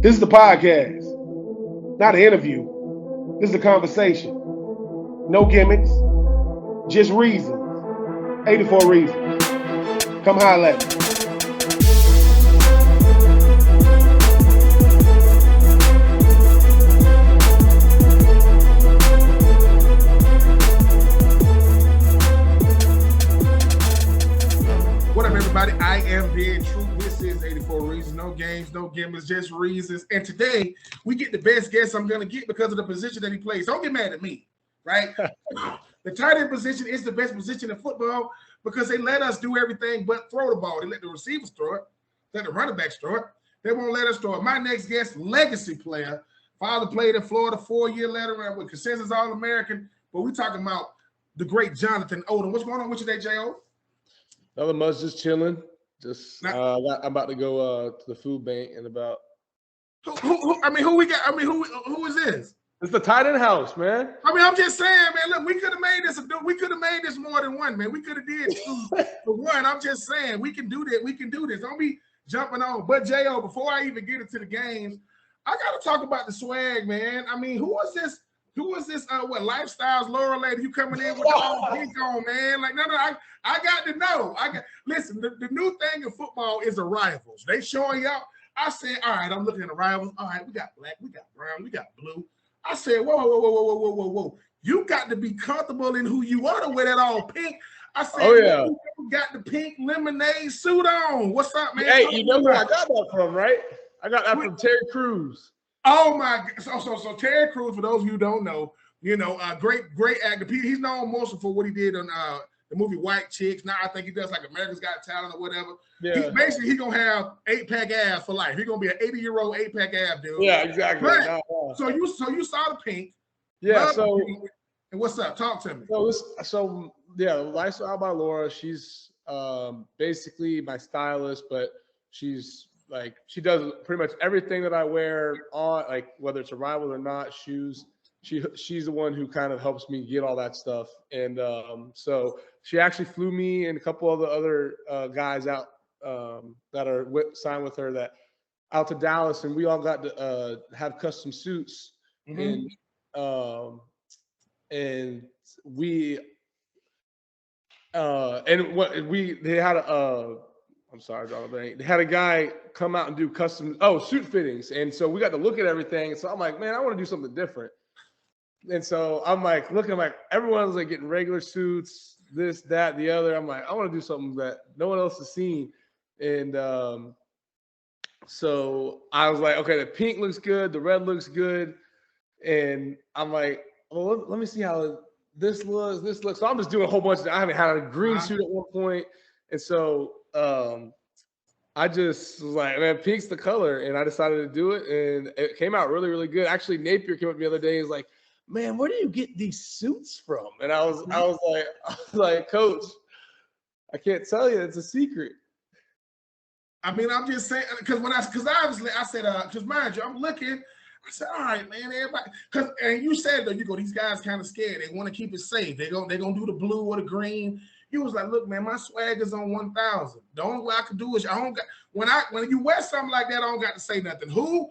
This is the podcast, not an interview. This is a conversation. No gimmicks, just reasons. 84 reasons. Come holler at me. What up, everybody? I am being true. This is 84 Reasons. No games, no gimmicks, just reasons. And today, we get the best guest I'm going to get because of the position that he plays. Don't get mad at me, right? The tight end position is the best position in football because they let us do everything but throw the ball. They let the receivers throw it. Let the running backs throw it. They won't let us throw it. My next guest, legacy player. Father played in Florida, 4-year letter with consensus All-American. But we're talking about the great Jonathan Odom. What's going on with you today, J.O.? Nothing much, just chilling. I'm about to go to the food bank in about. Who we got? Who is this? It's the tight end house, man. I'm just saying, man. Look, we could have made this. We could have made this more than one, man. We could have did two for one. I'm just saying, we can do that. We can do this. Don't be jumping on. But Jo, before I even get into the games, I got to talk about the swag, man. I mean, who was this? Who was this? What Lifestyles Laura lady? You coming in with the whole pink on, man? Like, no. I got to know. Listen. The new thing in football is the rivals. They showing up. I said, all right. I'm looking at the rivals. All right, we got black, we got brown, we got blue. I said, whoa. You got to be comfortable in who you are to wear that all pink. I said, oh yeah, you got the pink lemonade suit on. What's up, man? Hey, you know where I got that from, right? I got that from Terry Crews. Oh my! So Terry Crews, for those of you who don't know, great actor. He's known mostly for what he did on the movie White Chicks. Now I think he does like America's Got Talent or whatever. Yeah. He's gonna have 8-pack abs for life. He's gonna be an 80-year-old 8-pack ab dude. Yeah, exactly. But, so you saw the pink. Yeah. So pink. And what's up? Talk to me. Lifestyle by Laura. She's basically my stylist, but she's like she does pretty much everything that I wear on, like whether it's a rival or not, shoes. She's the one who kind of helps me get all that stuff. And so she actually flew me and a couple of the other guys out that are signed with her out to Dallas, and we all got to have custom suits. Mm-hmm. And we they had I'm sorry, Jonathan. They had a guy come out and do custom suit fittings, and so we got to look at everything. So I'm like, man, I want to do something different. And so I'm like looking, like everyone's like getting regular suits, this, that, the other. I'm like, I want to do something that no one else has seen. And so I was like, okay, the pink looks good, the red looks good, and I'm like, well, let me see how this looks. So I'm just doing a whole bunch. I haven't had a green suit at one point, and so I just was like, man, pink's the color, and I decided to do it, and it came out really, really good. Actually, Napier came up to me the other day. He's like, man, where do you get these suits from? And I was like, Coach, I can't tell you. It's a secret. I'm just saying, because obviously I said, because mind you, I'm looking. I said, all right, man, everybody, and you said that these guys kind of scared. They want to keep it safe. They're gonna do the blue or the green. You was like, look, man, my swag is on 1,000. The only way I can do is I don't got when you wear something like that, I don't got to say nothing. Who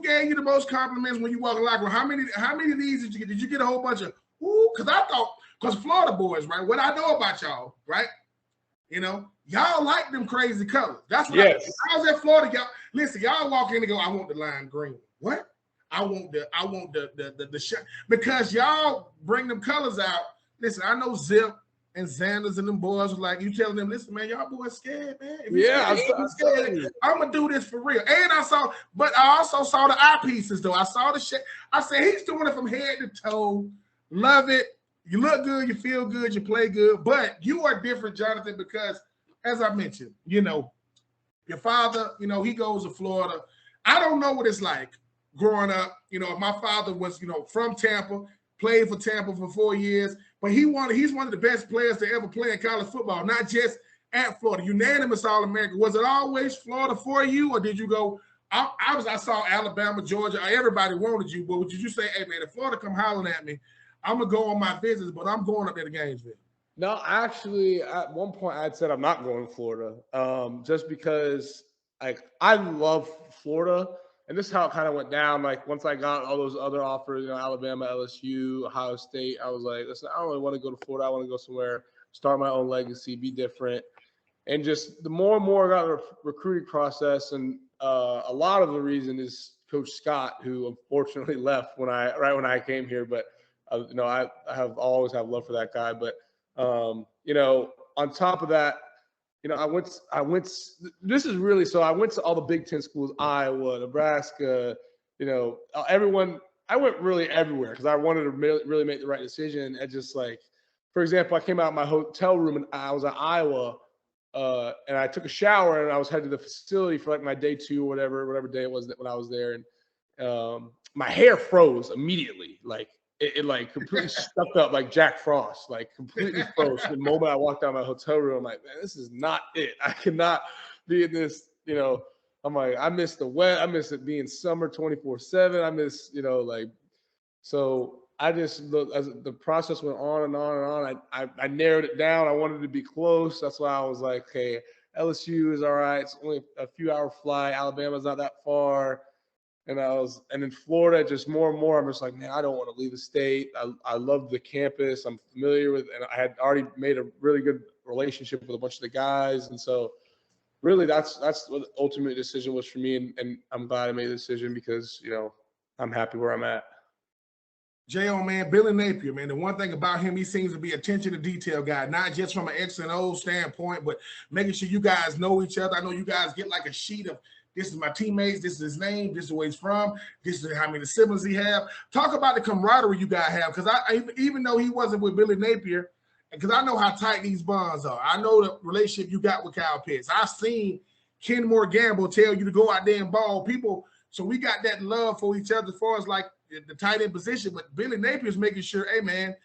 gave you the most compliments when you walk in the locker room? How many of these did you get? Did you get a whole bunch of because Florida boys, right? What I know about y'all, right? Y'all like them crazy colors. That's what I was at Florida. Y'all listen, y'all walk in and go, I want the lime green. What? I want the shot because y'all bring them colors out. Listen, I know Zip and Xanders and them boys was like, you telling them, listen, man, y'all boys scared, man. I'm scared. I'm gonna do this for real. And I also saw the eyepieces though. I saw the shit. I said he's doing it from head to toe. Love it. You look good, you feel good, you play good, but you are different, Jonathan, because as I mentioned, your father, he goes to Florida. I don't know what it's like growing up. My father was, from Tampa, played for Tampa for 4 years, but he's one of the best players to ever play in college football, not just at Florida. Unanimous All-American. Was it always Florida for you, or did you go? I saw Alabama, Georgia. Everybody wanted you, but did you say, hey, man, if Florida come hollering at me, I'm going to go on my visits, but I'm going up there to Gainesville? No, actually, at one point I had said I'm not going to Florida just because I love Florida. And this is how it kind of went down. Like once I got all those other offers, Alabama, LSU, Ohio State, I was like, listen, I don't really want to go to Florida. I want to go somewhere, start my own legacy, be different. And just the more and more I got in the recruiting process, and a lot of the reason is Coach Scott, who unfortunately left right when I came here. But I always have love for that guy. But on top of that, I went. This is really so. I went to all the Big Ten schools: Iowa, Nebraska. Everyone. I went really everywhere because I wanted to really make the right decision. And just like, for example, I came out of my hotel room and I was at Iowa, and I took a shower and I was headed to the facility for like my day 2 or whatever day it was when I was there, and my hair froze immediately. Like it like completely stuck up like Jack Frost, like completely froze. The moment I walked out of my hotel room, I'm like, man, this is not it. I cannot be in this, I'm like, I miss the wet. I miss it being summer 24/7. I miss, so I just, as the process went on and on and on, I narrowed it down. I wanted to be close. That's why I was like, okay, LSU is all right. It's only a few hour flight. Alabama's not that far. And in Florida, just more and more, I'm just like, man, I don't want to leave the state. I love the campus. I'm familiar with, and I had already made a really good relationship with a bunch of the guys. And so really that's what the ultimate decision was for me. And I'm glad I made the decision because, I'm happy where I'm at. J.O., man, Billy Napier, man, the one thing about him, he seems to be attention to detail guy, not just from an X and O standpoint, but making sure you guys know each other. I know you guys get like a sheet of, this is my teammates, this is his name, this is where he's from, this is how many siblings he have. Talk about the camaraderie you guys have, because I even though he wasn't with Billy Napier, because I know how tight these bonds are. I know the relationship you got with Kyle Pitts. I've seen Kenmore Gamble tell you to go out there and ball people. So we got that love for each other as far as like the tight end position. But Billy Napier's making sure, hey, man,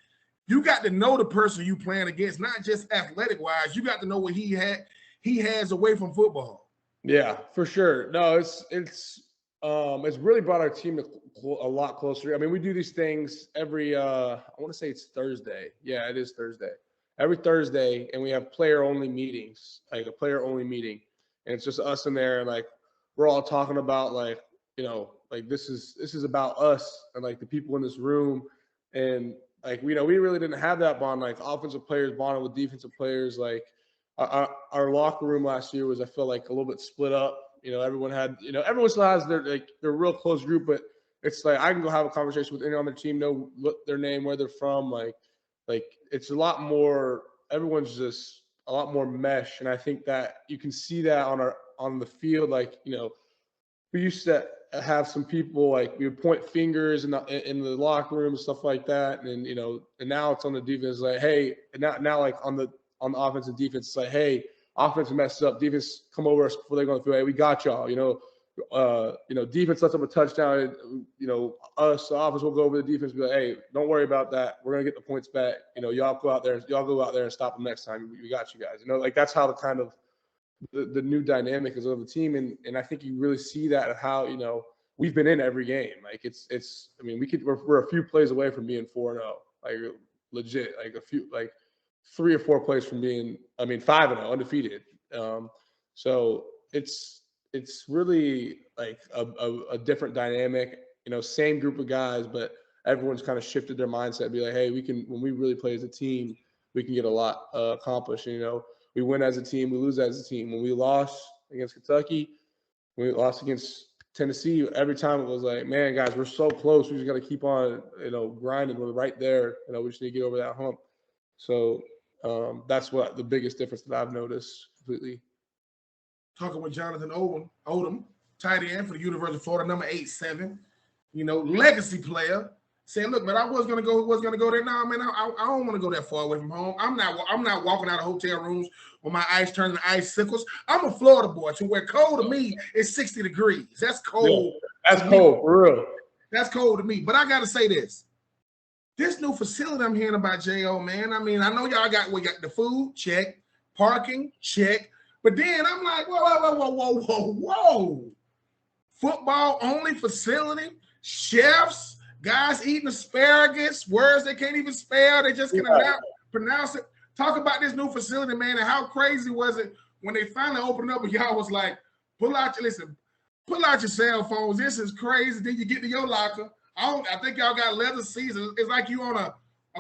you got to know the person you playing against, not just athletic-wise. You got to know what he has away from football. Yeah, for sure. No, it's really brought our team a lot closer. I mean, we do these things every I want to say it's Thursday. Yeah, it is Thursday. Every Thursday, and we have player-only meetings, like a player-only meeting, and it's just us in there, and like we're all talking about like like this is about us and like the people in this room, and like we really didn't have that bond. Like offensive players bonding with defensive players, like. Our locker room last year was, I feel like, a little bit split up. Everyone had, everyone still has their real close group, but it's like I can go have a conversation with anyone on their team, know what their name, where they're from. Like it's a lot more. Everyone's just a lot more mesh, and I think that you can see that on the field. Like we used to have some people like we would point fingers in the locker room and stuff like that, and and now it's on the defense like, hey, and now like on the offense and defense, it's like, hey, offense messes up, defense come over us before they go on the field. Hey, we got y'all. Defense lets up a touchdown. Us, the offense will go over the defense, and be like, hey, don't worry about that. We're gonna get the points back. Y'all go out there and stop them next time. We got you guys. Like that's how the kind of the new dynamic is of the team, and I think you really see that of how we've been in every game. Like it's. I mean, we're a few plays away from being 4-0, like legit, like a few 3 or 4 plays from being, 5-0, undefeated. So it's really like a different dynamic, same group of guys, but everyone's kind of shifted their mindset, be like, hey, when we really play as a team, we can get a lot accomplished. We win as a team, we lose as a team. When we lost against Kentucky, we lost against Tennessee, every time it was like, man, guys, we're so close. We just got to keep on, grinding. We're right there. We just need to get over that hump. So that's what the biggest difference that I've noticed completely. Talking with Jonathan Odom, tight end for the University of Florida, number 87, legacy player. Saying, look, man, I was gonna go there. Now, man, I don't want to go that far away from home. I'm not walking out of hotel rooms with my ice turning to icicles. I'm a Florida boy, to where cold to me is 60 degrees. That's cold. Yeah, that's cold, for real. That's cold to me. But I gotta say this new facility I'm hearing about, J.O., man. I mean, I know y'all we got the food, check, parking, check. But then I'm like, whoa. Football only facility, chefs, guys eating asparagus, words they can't even spell, they just can pronounce it. Talk about this new facility, man, and how crazy was it when they finally opened up and y'all was like, pull out your Pull out your cell phones. This is crazy. Then you get to your locker. I think y'all got leather seats. It's like you on a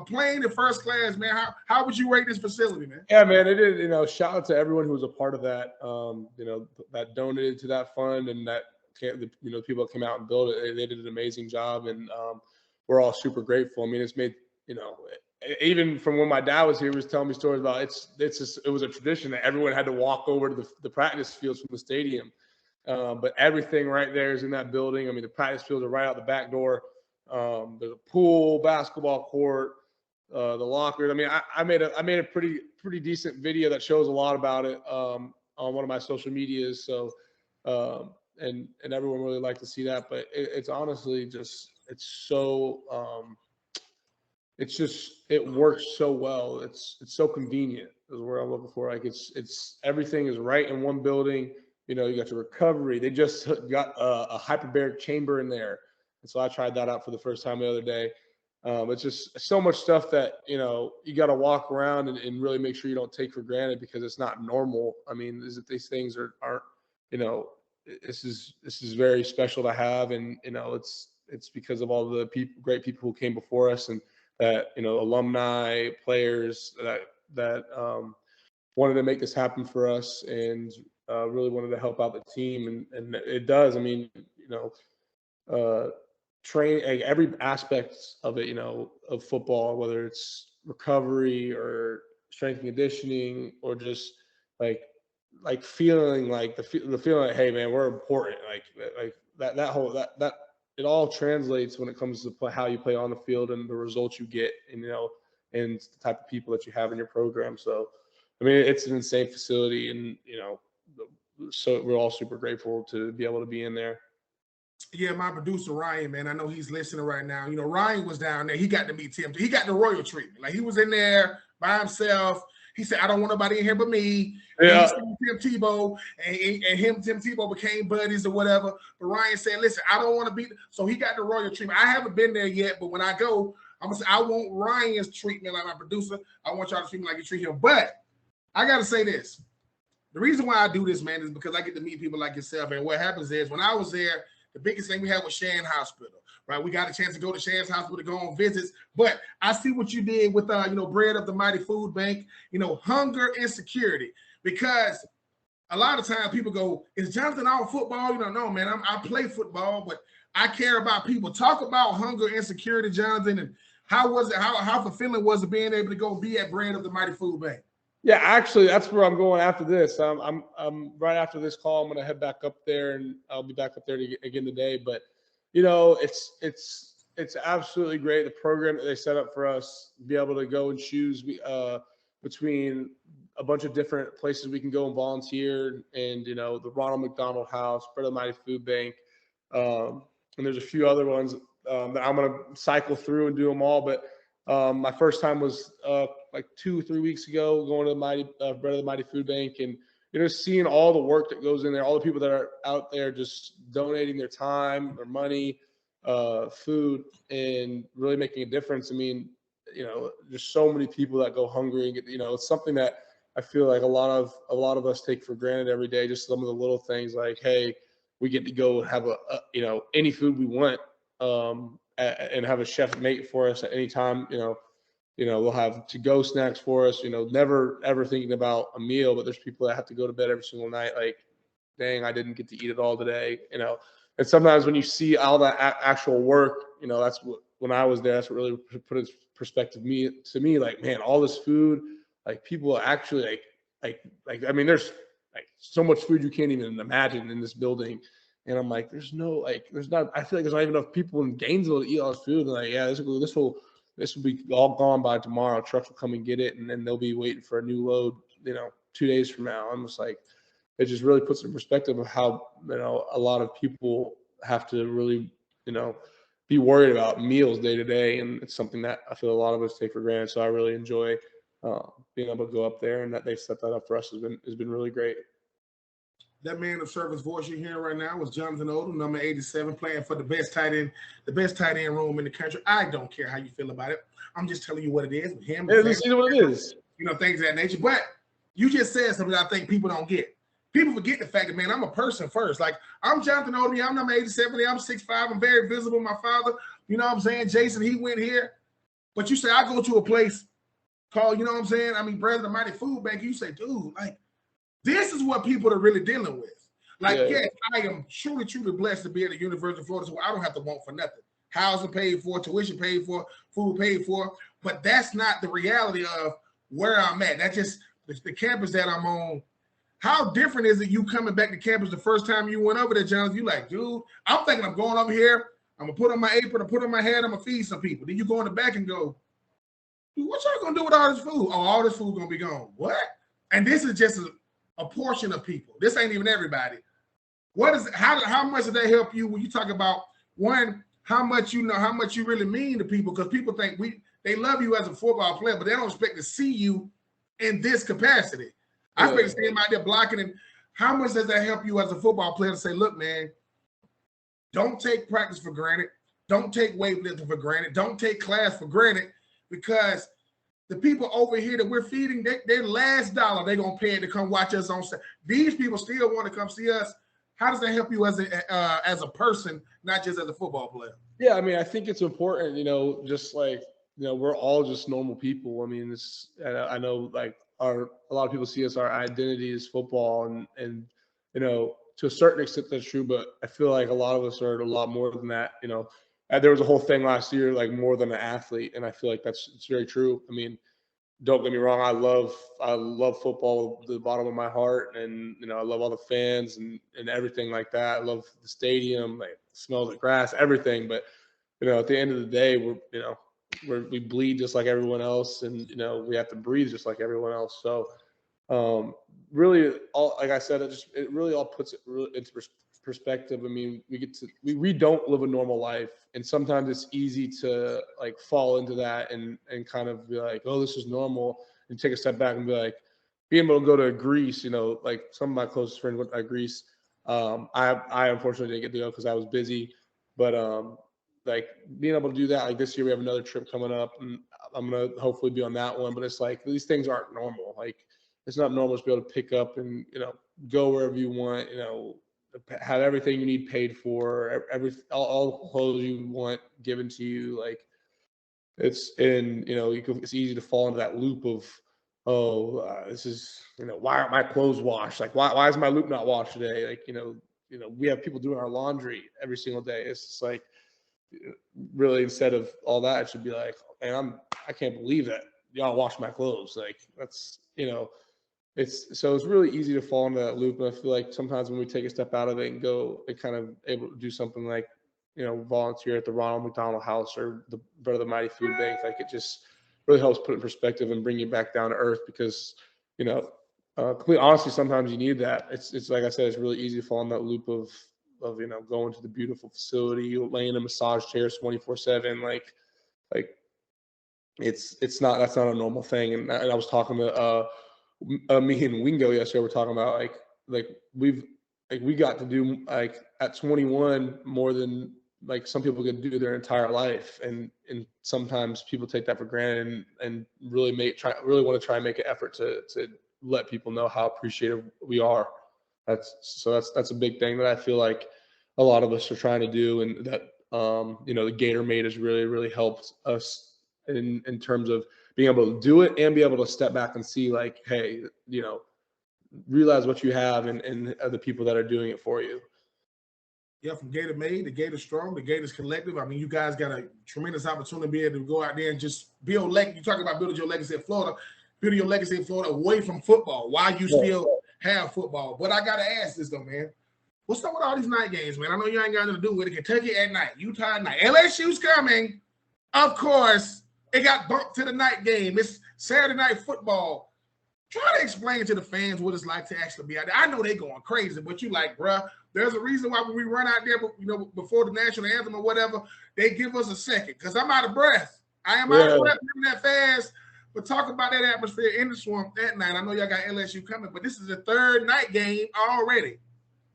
plane in first class, man. How would you rate this facility, man? Yeah, man, it is. Shout out to everyone who was a part of that. That donated to that fund, and that people that came out and built it. They did an amazing job, and we're all super grateful. I mean, it's made even from when my dad was here, he was telling me stories about it was a tradition that everyone had to walk over to the practice fields from the stadium. But everything right there is in that building. I mean, the practice fields are right out the back door. There's a pool, basketball court, the lockers. I mean, I made a pretty decent video that shows a lot about it on one of my social medias. So, and everyone really liked to see that. But it's honestly just it works so well. It's so convenient is where I'm looking for. Like it's everything is right in one building. You got your recovery. They just got a hyperbaric chamber in there. And so I tried that out for the first time the other day. It's just so much stuff that, you got to walk around and really make sure you don't take for granted because it's not normal. I mean, these things aren't, this is very special to have. And, it's because of all the great people who came before us and that, alumni, players that wanted to make this happen for us and really wanted to help out the team. And it does. I mean, train every aspect of it, of football, whether it's recovery or strength and conditioning or just like feeling like the feeling like, hey man, we're important. Like that it all translates when it comes to how you play on the field and the results you get, and and the type of people that you have in your program. So, I mean, it's an insane facility, and so we're all super grateful to be able to be in there. Yeah, my producer Ryan, man, I know he's listening right now. Ryan was down there. He got to meet Tim. He got the royal treatment. Like he was in there by himself. He said, "I don't want nobody in here but me." Yeah. Tim Tebow and Tim Tebow became buddies or whatever. But Ryan said, "Listen, I don't want to be." So he got the royal treatment. I haven't been there yet, but when I go, I'm gonna say I want Ryan's treatment like my producer. I want y'all to treat me like you treat him. But I gotta say this: the reason why I do this, man, is because I get to meet people like yourself. And what happens is when I was there, the biggest thing we had was Shan Hospital, right? We got a chance to go to Shan's Hospital to go on visits, but I see what you did with, Bread of the Mighty Food Bank, hunger and security, because a lot of times people go, is Jonathan all football? No, man, I play football, but I care about people. Talk about hunger and security, Jonathan, and how was it, how fulfilling was it being able to go be at Bread of the Mighty Food Bank? Yeah, actually, that's where I'm going after this. I'm right after this call. I'm going to head back up there, and I'll be back up there again today. But it's absolutely great, the program that they set up for us. Be able to go and choose between a bunch of different places we can go and volunteer, and the Ronald McDonald House, Bread of the Mighty Food Bank, and there's a few other ones that I'm going to cycle through and do them all. But my first time was like 2 or 3 weeks ago, going to the Mighty Bread of the Mighty Food Bank, and seeing all the work that goes in there, all the people that are out there just donating their time, their money, food, and really making a difference. I mean, there's so many people that go hungry, and it's something that I feel like a lot of us take for granted every day. Just some of the little things like, hey, we get to go have any food we want. And have a chef make it for us at any time. We'll have to-go snacks for us. Never ever thinking about a meal, but there's people that have to go to bed every single night. Like, dang, I didn't get to eat it all today. And sometimes when you see all that actual work, that's what, when I was there, that's what really put in perspective to me. Like, man, all this food, like people actually like. I mean, there's like so much food you can't even imagine in this building. And I'm like, there's not, I feel like there's not even enough people in Gainesville to eat all this food. And like, yeah, this will be all gone by tomorrow. Trucks will come and get it. And then they'll be waiting for a new load, 2 days from now. I'm just like, it just really puts in perspective of how, a lot of people have to really, be worried about meals day to day. And it's something that I feel a lot of us take for granted. So I really enjoy being able to go up there, and that they've set that up for us has been really great. That man of service voice you're hearing right now was Jonathan Odom, number 87, playing for the best tight end room in the country. I don't care how you feel about it. I'm just telling you what it is with him. Yeah, let's see what it is. Things of that nature. But you just said something that I think people don't get. people forget the fact that, man, I'm a person first. Like, I'm Jonathan Odom. I'm number 87. I'm 6'5". I'm very visible. My father, you know what I'm saying? Jason, he went here. But you say, I go to a place called, you know what I'm saying? I mean, Brother the Mighty Food Bank. You say, dude, like, this is what people are really dealing with. Like, yes, I am truly, truly blessed to be at the University of Florida, so I don't have to want for nothing. Housing paid for, tuition paid for, food paid for. But that's not the reality of where I'm at. That's just the campus that I'm on. How different is it you coming back to campus the first time you went over there, John? You like, dude, I'm thinking I'm going over here. I'm going to put on my apron, I'm put on my head, I'm going to feed some people. Then you go in the back and go, dude, what y'all going to do with all this food? Oh, all this food going to be gone. What? And this is just a portion of people. This ain't even everybody. What is how much does that help you when you talk about, one, how much you know, how much you really mean to people? Because people think they love you as a football player, but they don't expect to see you in this capacity. I expect to see him out there blocking. And how much does that help you as a football player to say, look, man, don't take practice for granted. Don't take weightlifting for granted. Don't take class for granted, because the people over here that we're feeding, their last dollar they're going to pay to come watch us on set. These people still want to come see us. How does that help you as a person, not just as a football player? Yeah, I mean, I think it's important, just like, we're all just normal people. I mean, I know, like, a lot of people see us, our identity is football, and to a certain extent that's true, but I feel like a lot of us are a lot more than that. There was a whole thing last year, like, more than an athlete, and I feel like it's very true. I mean, don't get me wrong, I love football with the bottom of my heart, and I love all the fans and everything like that. I love the stadium, like, the smell of the grass, everything. But at the end of the day, we bleed just like everyone else, and we have to breathe just like everyone else. So really, like I said, it really all puts it really into perspective. I mean, we don't live a normal life, and sometimes it's easy to, like, fall into that and kind of be like, oh, this is normal, and take a step back and be like, being able to go to Greece, like some of my closest friends went to Greece. I unfortunately didn't get to go because I was busy, but like, being able to do that, like, this year we have another trip coming up, and I'm gonna hopefully be on that one. But it's like, these things aren't normal. Like, it's not normal to be able to pick up and go wherever you want, have everything you need paid for, all the clothes you want given to you. Like, it's easy to fall into that loop of, this is, why aren't my clothes washed? Like, why is my loop not washed today? Like, we have people doing our laundry every single day. It's just like, really, instead of all that, it should be like, man, I can't believe that y'all wash my clothes. Like, that's, it's really easy to fall into that loop. And I feel like sometimes when we take a step out of it and go and kind of able to do something like, volunteer at the Ronald McDonald House or the Brother the Mighty Food Bank, like, it just really helps put it in perspective and bring you back down to earth, because, complete honestly, sometimes you need that. It's like I said, it's really easy to fall in that loop of going to the beautiful facility, laying in massage chairs 24/7. Like that's not a normal thing. And I was talking to me and Wingo yesterday. We're talking about like we got to do, like, at 21 more than, like, some people could do their entire life, and sometimes people take that for granted, and really want to try and make an effort to let people know how appreciative we are. That's a big thing that I feel like a lot of us are trying to do, and that the Gator Mate has really helped us in terms of being able to do it and be able to step back and see, like, hey, realize what you have and the people that are doing it for you. Yeah, from Gator Made, the Gator Strong, the Gators Collective. I mean, you guys got a tremendous opportunity to be able to go out there and just build legacy. You talk about building your legacy in Florida, building your legacy in Florida away from football while you still have football. But I got to ask this, though, man. What's up with all these night games, man? I know you ain't got nothing to do with it. Kentucky at night, Utah at night. LSU's coming. Of course, it got bumped to the night game. It's Saturday night football. Try to explain to the fans what it's like to actually be out there. I know they going crazy, but you like, bruh, there's a reason why when we run out there, before the national anthem or whatever, they give us a second, because I'm out of breath. I am out of breath moving that fast. But talk about that atmosphere in the Swamp that night. I know y'all got LSU coming, but this is the third night game already.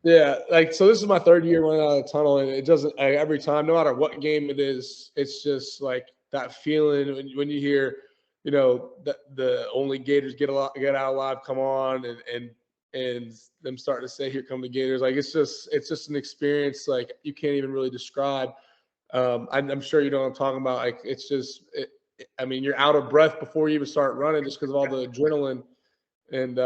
Yeah, so this is my third year running out of the tunnel, and it doesn't, every time, no matter what game it is, it's just like that feeling when you hear, the only Gators get out alive come on, and and them starting to say, "Here come the Gators." Like it's just an experience like you can't even really describe. I'm sure you know what I'm talking about. Like it's just, I mean, you're out of breath before you even start running just because of all the adrenaline, and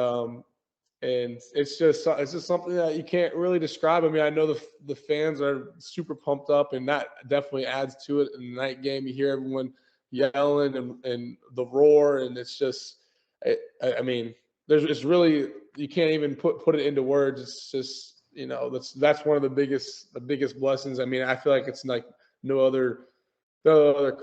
it's just something that you can't really describe. I mean, I know the fans are super pumped up, and that definitely adds to it. In the night game, you hear everyone yelling and the roar, and it's just, I mean, it's really, you can't even put it into words. It's just, you know, that's one of the biggest blessings. I mean, I feel like it's like no other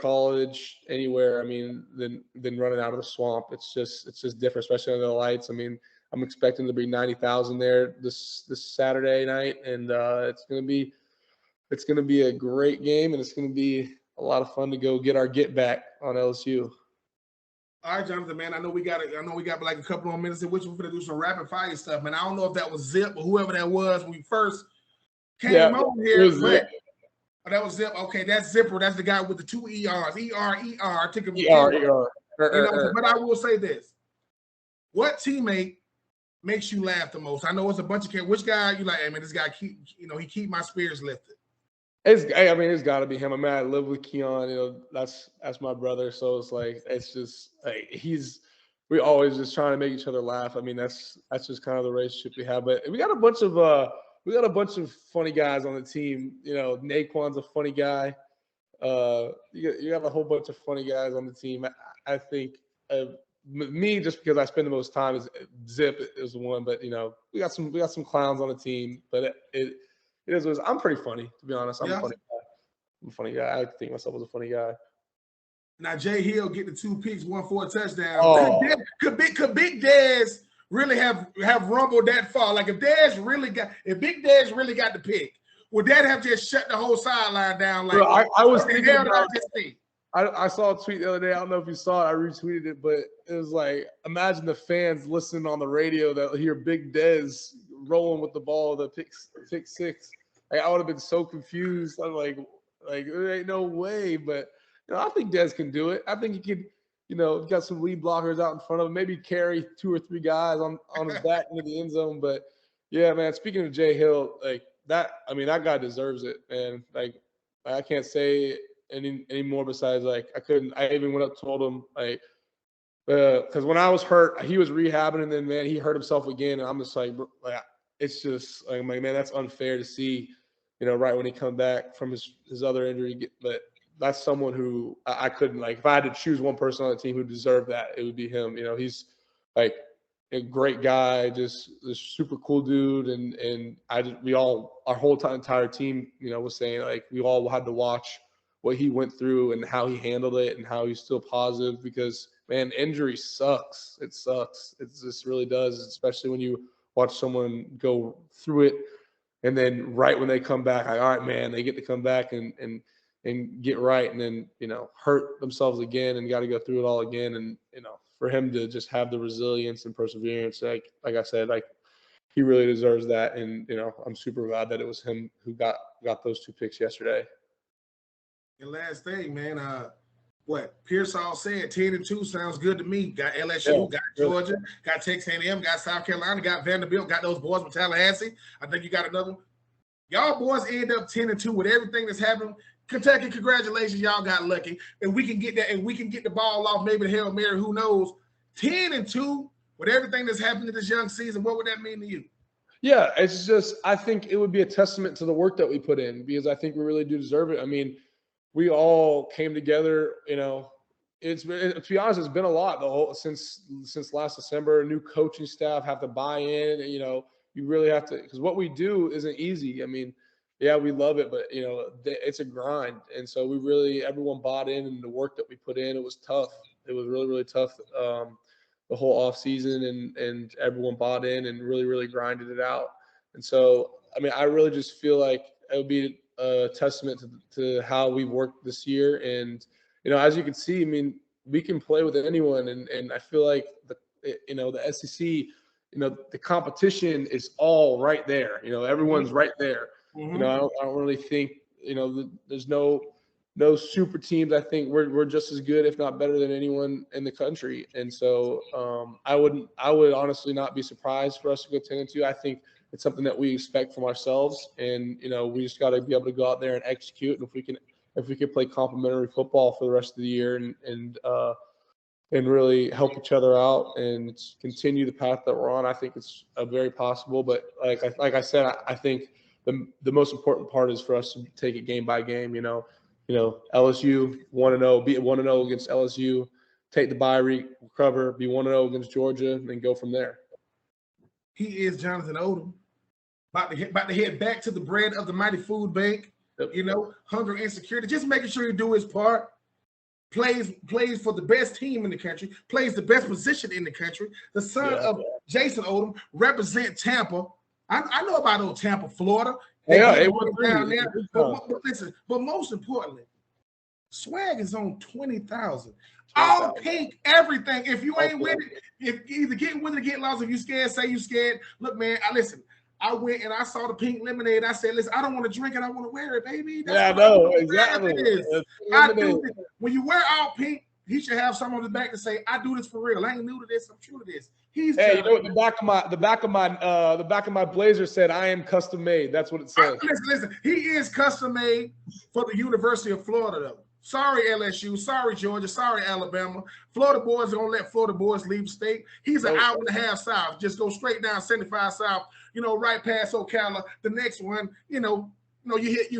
college anywhere. I mean, than running out of the swamp. It's just different, especially under the lights. I mean, I'm expecting to be 90,000 there this Saturday night, and it's gonna be a great game, and it's gonna be a lot of fun to go get our get back on LSU. All right, Jonathan, man. I know we got like a couple more minutes in which we're gonna do some rapid fire stuff, man. I don't know if that was Zip or whoever that was when we first came on here. That was Zip. Okay, that's Zipper. That's the guy with the 2 ERs. ER. Took him. But I will say this: what teammate makes you laugh the most? I know it's a bunch of kids. Which guy you like? Hey, man, this guy he keep my spirits lifted. It's got to be him. I mean, I live with Keon. You know, that's my brother. So it's like it's just like we always just trying to make each other laugh. I mean, that's just kind of the relationship we have. But we got a bunch of funny guys on the team. You know, Naquan's a funny guy. You got a whole bunch of funny guys on the team. I think me, just because I spend the most time, is Zip is the one. But you know, we got some clowns on the team. But it is. I'm pretty funny, to be honest. I'm a funny guy. I think myself as a funny guy. Now Jay Hill get the 2 picks, 1 for a touchdown. Oh. Could Big Dez really have rumbled that far? Like if Big Dez really got the pick, would that have just shut the whole sideline down? Like, bro, I was thinking about. I saw a tweet the other day. I don't know if you saw it. I retweeted it, but it was like, imagine the fans listening on the radio that hear Big Dez rolling with the ball, the pick six. Like, I would have been so confused. I'm like there ain't no way. But you know, I think Dez can do it. I think he could. You know, got some lead blockers out in front of him. Maybe carry 2 or 3 guys on his back into the end zone. But yeah, man. Speaking of Jay Hill, like that. I mean, that guy deserves it, man. Like I can't say any more besides like I even went up told him like because when I was hurt he was rehabbing and then man he hurt himself again and I'm just like it's just like man that's unfair to see, you know, right when he come back from his other injury. But that's someone who I couldn't, like, if I had to choose one person on the team who deserved that, it would be him. You know, he's like a great guy, just this super cool dude, and our whole entire team, you know, was saying like we all had to watch what he went through and how he handled it and how he's still positive because man, injury sucks. It sucks. It just really does, especially when you watch someone go through it and then right when they come back, like, all right, man, they get to come back and get right, and then, you know, hurt themselves again and got to go through it all again. And, you know, for him to just have the resilience and perseverance, like I said, like he really deserves that. And, you know, I'm super glad that it was him who got those 2 picks yesterday. And last thing, man, what Pearsall said, 10-2 sounds good to me. Got LSU, got Georgia, got Texas A&M, got South Carolina, got Vanderbilt, got those boys with Tallahassee. I think you got another one. Y'all boys end up 10-2 with everything that's happening. Kentucky, congratulations, y'all got lucky. And we can get that, and we can get the ball off, maybe the Hail Mary, who knows. 10-2 with everything that's happened in this young season, what would that mean to you? Yeah, it's just, I think it would be a testament to the work that we put in because I think we really do deserve it. I mean, we all came together, you know. To be honest, it's been a lot since last December. New coaching staff have to buy in. You know, you really have to, because what we do isn't easy. I mean, yeah, we love it, but you know, it's a grind. And so everyone bought in the work that we put in. It was tough. It was really, really tough. The whole off season, and everyone bought in and really, really grinded it out. And so, I mean, I really just feel like it would be a testament to how we worked this year. And, you know, as you can see, I mean, we can play with anyone. And I feel like the SEC, you know, the competition is all right there. You know, everyone's right there. Mm-hmm. You know, I don't really think, you know, there's no no super teams. I think we're just as good, if not better, than anyone in the country. And so I would honestly not be surprised for us to go 10-2. I think it's something that we expect from ourselves, and we just got to be able to go out there and execute. And if we can play complementary football for the rest of the year and really help each other out and continue the path that we're on, I think it's very possible. But like I said, I think the most important part is for us to take it game by game. LSU 1-0, be 1-0 against LSU, take the bye, recover, be 1-0 against Georgia, and then go from there. He is Jonathan Odom, about to head back to the bread of the mighty food bank. Yep. Hunger and security, just making sure you do his part. Plays for the best team in the country, plays the best position in the country. The son of Jason Odom, represent Tampa. I know about old Tampa, Florida. It was down there. But listen, but most importantly, swag is on 20,000. All pink, everything. If you ain't with it, if either getting with it or get lost, if you scared, say you scared. Look, man, I went and I saw the pink lemonade. I said, listen, I don't want to drink it. I want to wear it, baby. That's I know, exactly. I do this. When you wear all pink, he should have some on the back to say, I do this for real. I ain't new to this. I'm true to this. Hey, you know what? The back of my blazer said, I am custom made. That's what it said. Listen. He is custom made for the University of Florida, though. Sorry, LSU. Sorry, Georgia. Sorry, Alabama. Florida boys are going to let Florida boys leave state. He's an hour and a half south. Just go straight down 75 south, right past Ocala. The next one, you hit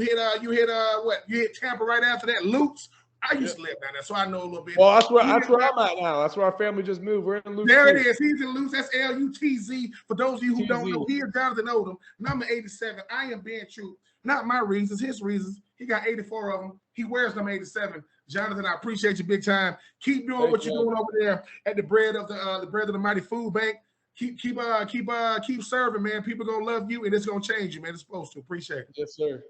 Tampa right after that. Lutz. I used to live down there, so I know a little bit. Well, that's where I'm at now. That's where our family just moved. We're in Lutz. There it is. He's in Lutz. That's L-U-T-Z. For those of you who don't know, he is Jonathan Odom, number 87. I am being true. Not my reasons, his reasons. He got 84 of them. He wears number 87. Jonathan, I appreciate you big time. Keep doing what you're doing over there at the bread of the mighty food bank. Keep serving, man. People gonna love you, and it's gonna change you, man. It's supposed to. Appreciate it. Yes, sir.